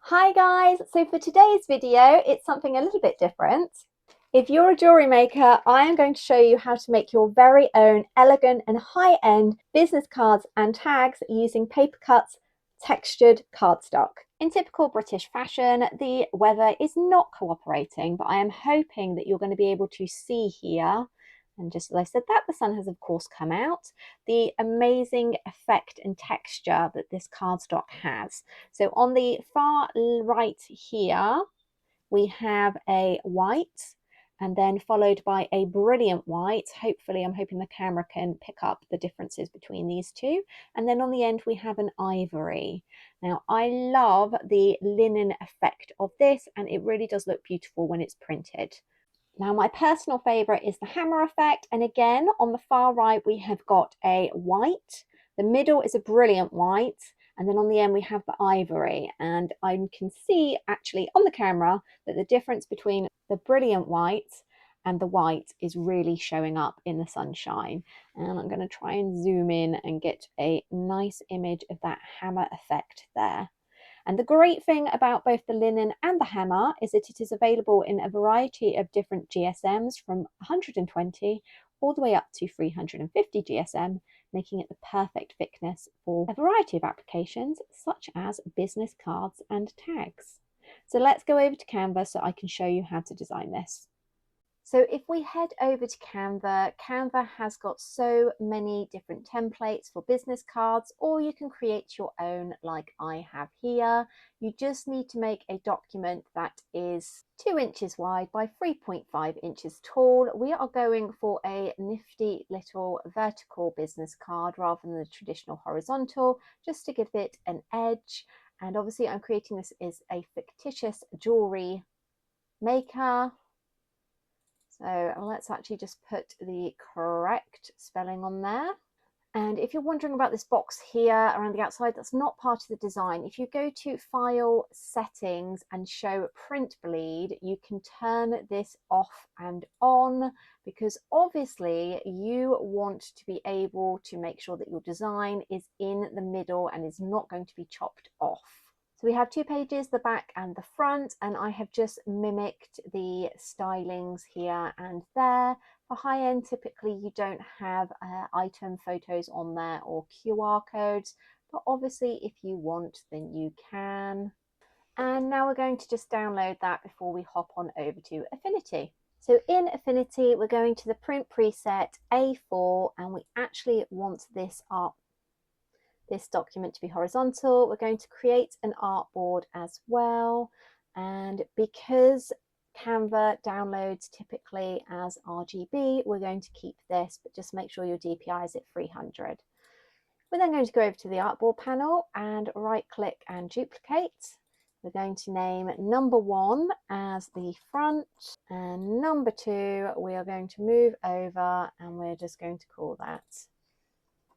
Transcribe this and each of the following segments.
Hi guys, so for today's video, it's something a little bit different. If you're a jewellery maker, I am going to show you how to make your very own elegant and high-end business cards and tags using Paper Cutz textured cardstock. In typical British fashion, the weather is not cooperating, but I am hoping that you're going to be able to see here, and just as I said that, the sun has of course come out, the amazing effect and texture that this cardstock has. So on the far right here, we have a white and then followed by a brilliant white. Hopefully, I'm hoping the camera can pick up the differences between these two. And then on the end, we have an ivory. Now, I love the linen effect of this, and it really does look beautiful when it's printed. Now, my personal favourite is the hammer effect. And again, on the far right, we have got a white. The middle is a brilliant white. And then on the end, we have the ivory. And I can see actually on the camera that the difference between the brilliant white and the white is really showing up in the sunshine. And I'm going to try and zoom in and get a nice image of that hammer effect there. And the great thing about both the linen and the hammer is that it is available in a variety of different GSMs from 120 all the way up to 350 GSM, making it the perfect thickness for a variety of applications such as business cards and tags. So let's go over to Canva so I can show you how to design this. So if we head over to Canva, Canva has got so many different templates for business cards, or you can create your own like I have here. You just need to make a document that is 2 inches wide by 3.5 inches tall. We are going for a nifty little vertical business card rather than the traditional horizontal, just to give it an edge. And obviously I'm creating this as a fictitious jewellery maker. So let's actually just put the correct spelling on there. And if you're wondering about this box here around the outside, that's not part of the design. If you go to File, Settings and Show Print Bleed, you can turn this off and on, because obviously you want to be able to make sure that your design is in the middle and is not going to be chopped off. So we have 2 pages, the back and the front, and I have just mimicked the stylings here and there. For high end, typically you don't have item photos on there or QR codes, but obviously if you want, then you can. And now we're going to just download that before we hop on over to Affinity. So in Affinity, we're going to the print preset A4, and we actually want this document to be horizontal. We're going to create an artboard as well, and because Canva downloads typically as RGB, we're going to keep this, but just make sure your DPI is at 300. We're then going to go over to the artboard panel and right click and duplicate. We're going to name number 1 as the front, and number 2 we are going to move over and we're just going to call that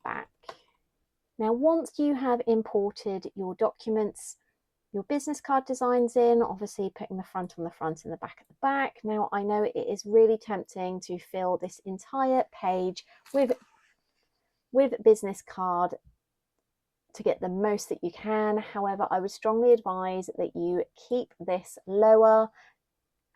back. Now, once you have imported your documents, your business card designs in, obviously putting the front on the front and the back at the back. Now, I know it is really tempting to fill this entire page with business card to get the most that you can. However, I would strongly advise that you keep this lower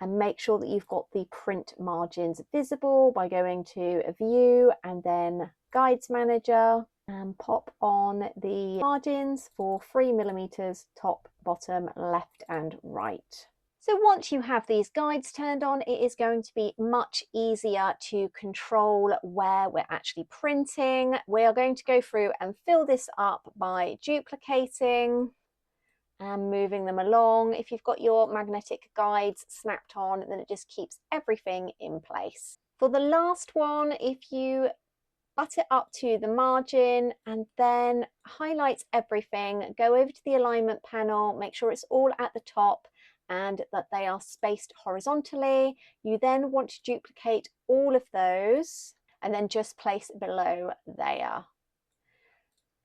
and make sure that you've got the print margins visible by going to View and then Guides Manager, and pop on the margins for 3mm top, bottom, left and right. So once you have these guides turned on, it is going to be much easier to control where we're actually printing. We are going to go through and fill this up by duplicating and moving them along. If you've got your magnetic guides snapped on, then it just keeps everything in place. For the last one, if you butt it up to the margin and then highlight everything, go over to the alignment panel, make sure it's all at the top and that they are spaced horizontally. You then want to duplicate all of those and then just place below there.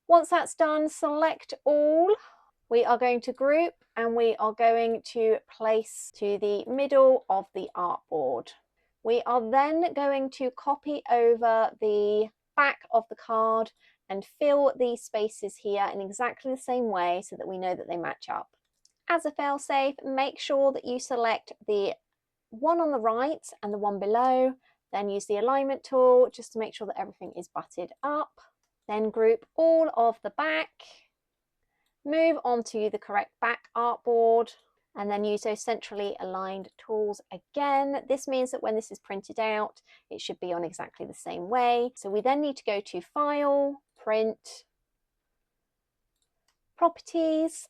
Once that's done, select all. We are going to group and we are going to place to the middle of the artboard. We are then going to copy over the back of the card and fill these spaces here in exactly the same way so that we know that they match up. as a fail-safe, make sure that you select the one on the right and the one below, then use the alignment tool just to make sure that everything is butted up. Then group all of the back, move on to the correct back artboard, and then use those centrally aligned tools again. This means that when this is printed out, it should be on exactly the same way. So we then need to go to File, Print, Properties,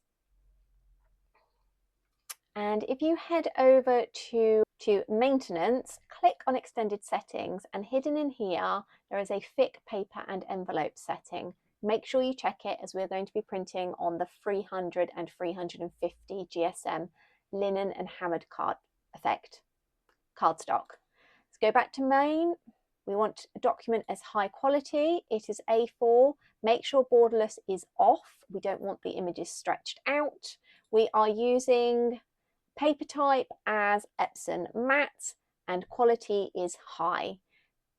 and if you head over to Maintenance, click on Extended Settings, and hidden in here, there is a thick paper and envelope setting. Make sure you check it, as we're going to be printing on the 300 and 350 GSM linen and hammered card effect cardstock. Let's go back to Main. We want a document as high quality. It is A4. Make sure borderless is off. We don't want the images stretched out. We are using paper type as Epson matte, and quality is high.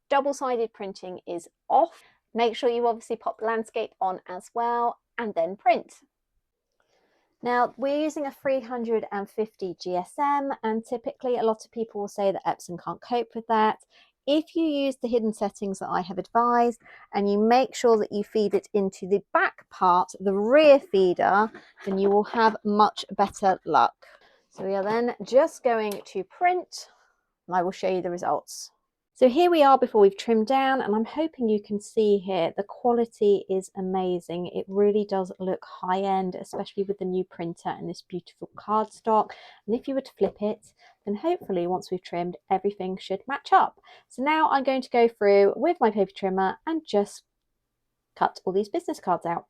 Double-sided printing is off. Make sure you obviously pop landscape on as well, and then print. Now, we're using a 350 GSM, and typically a lot of people will say that Epson can't cope with that. If you use the hidden settings that I have advised, and you make sure that you feed it into the back part, the rear feeder, then you will have much better luck. So we are then just going to print, and I will show you the results. So here we are before we've trimmed down, and I'm hoping you can see here the quality is amazing. It really does look high-end, especially with the new printer and this beautiful cardstock. And if you were to flip it, then hopefully once we've trimmed, everything should match up. So now I'm going to go through with my paper trimmer and just cut all these business cards out.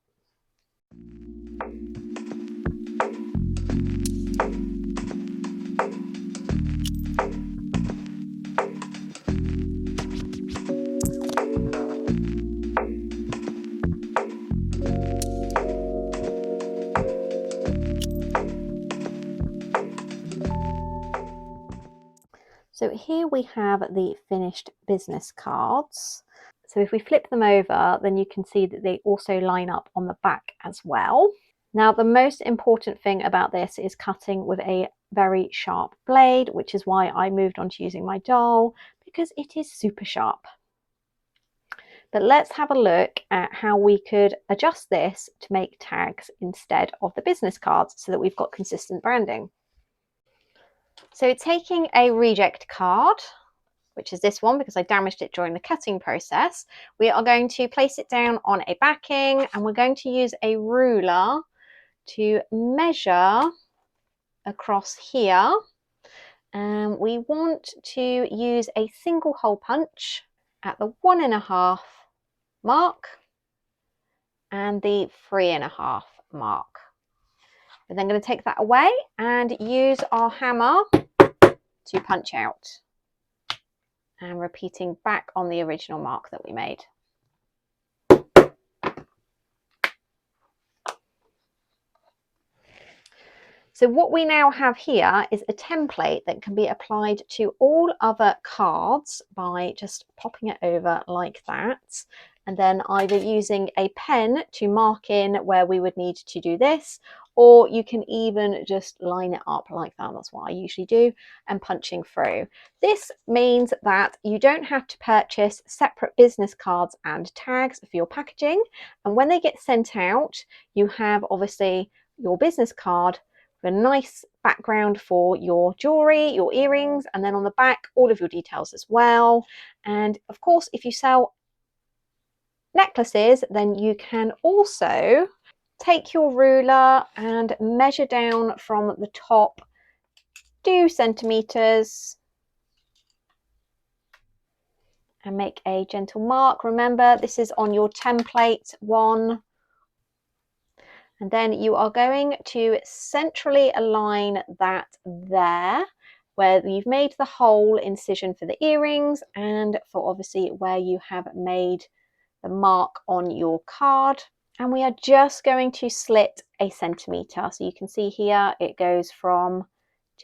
So here we have the finished business cards. So if we flip them over, then you can see that they also line up on the back as well. Now, the most important thing about this is cutting with a very sharp blade, which is why I moved on to using my dial, because it is super sharp. But let's have a look at how we could adjust this to make tags instead of the business cards so that we've got consistent branding. So taking a reject card, which is this one because I damaged it during the cutting process, we are going to place it down on a backing, and we're going to use a ruler to measure across here. And we want to use a single hole punch at the 1.5 mark and the 3.5 mark. We're then going to take that away and use our hammer to punch out, and repeating back on the original mark that we made. So what we now have here is a template that can be applied to all other cards by just popping it over like that, and then either using a pen to mark in where we would need to do this, or you can even just line it up like that. That's what I usually do, and punching through. This means that you don't have to purchase separate business cards and tags for your packaging, and when they get sent out, you have obviously your business card, a nice background for your jewellery, your earrings, and then on the back all of your details as well. And of course, if you sell necklaces, then you can also take your ruler and measure down from the top 2 centimeters and make a gentle mark. Remember, this is on your template one. And then you are going to centrally align that there, where you've made the hole incision for the earrings, and for obviously where you have made the mark on your card. And we are just going to slit 1 centimetre. So you can see here it goes from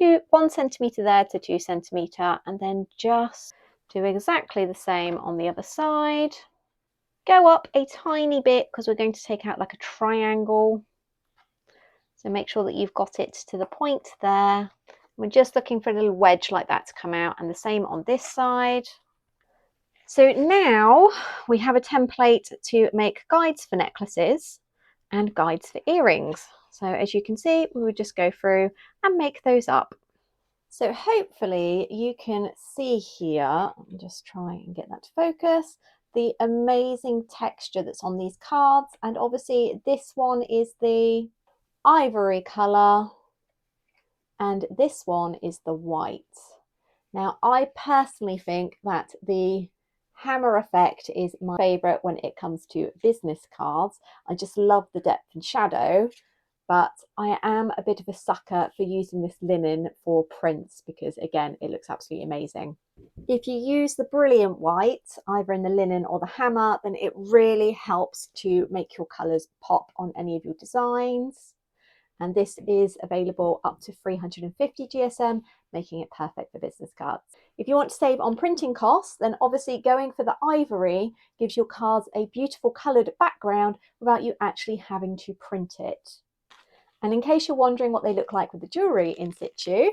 1 centimetre there to 2 centimetre, and then just do exactly the same on the other side. Go up a tiny bit because we're going to take out like a triangle. So make sure that you've got it to the point there. We're just looking for a little wedge like that to come out, and the same on this side. So now we have a template to make guides for necklaces and guides for earrings. So as you can see, we would just go through and make those up. So hopefully you can see here, I'll just try and get that to focus, the amazing texture that's on these cards. And obviously this one is the ivory colour and this one is the white. Now I personally think that the hammer effect is my favourite when it comes to business cards. I just love the depth and shadow, but I am a bit of a sucker for using this linen for prints because again it looks absolutely amazing. If you use the brilliant white either in the linen or the hammer, then it really helps to make your colours pop on any of your designs. And this is available up to 350 GSM, making it perfect for business cards. If you want to save on printing costs, then obviously going for the ivory gives your cards a beautiful coloured background without you actually having to print it. And in case you're wondering what they look like with the jewellery in situ,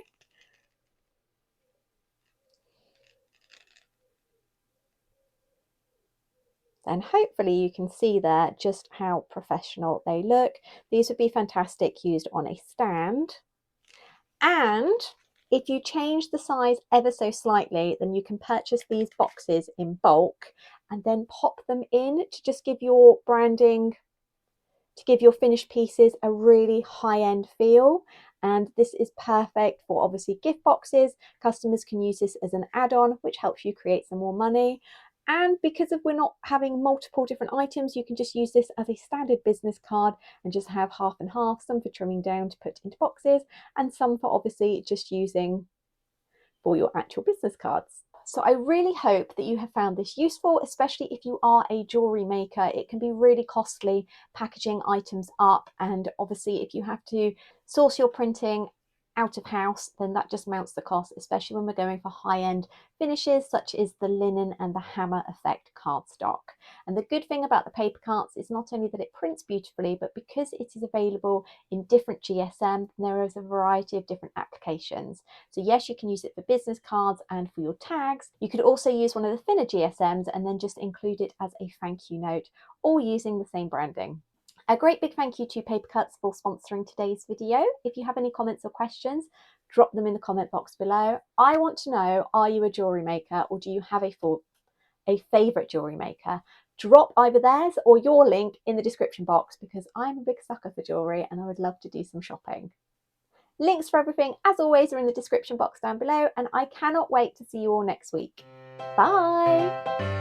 then hopefully you can see there just how professional they look. These would be fantastic used on a stand. And if you change the size ever so slightly, then you can purchase these boxes in bulk and then pop them in to just give your branding, to give your finished pieces a really high-end feel. And this is perfect for obviously gift boxes. Customers can use this as an add-on, which helps you create some more money. And because we're not having multiple different items, you can just use this as a standard business card and just have half and half, some for trimming down to put into boxes and some for obviously just using for your actual business cards. So I really hope that you have found this useful, especially if you are a jewellery maker. It can be really costly packaging items up, and obviously if you have to source your printing out of house, then that just mounts the cost, especially when we're going for high-end finishes such as the linen and the hammer effect cardstock. And the good thing about the Paper Cutz is not only that it prints beautifully, but because it is available in different GSM, there is a variety of different applications. So yes, you can use it for business cards and for your tags. You could also use one of the thinner GSMs and then just include it as a thank you note, all using the same branding. A great big thank you to Paper Cutz for sponsoring today's video. If you have any comments or questions, drop them in the comment box below. I want to know, are you a jewellery maker or do you have a favourite jewellery maker? Drop either theirs or your link in the description box because I'm a big sucker for jewellery and I would love to do some shopping. Links for everything, as always, are in the description box down below, and I cannot wait to see you all next week. Bye!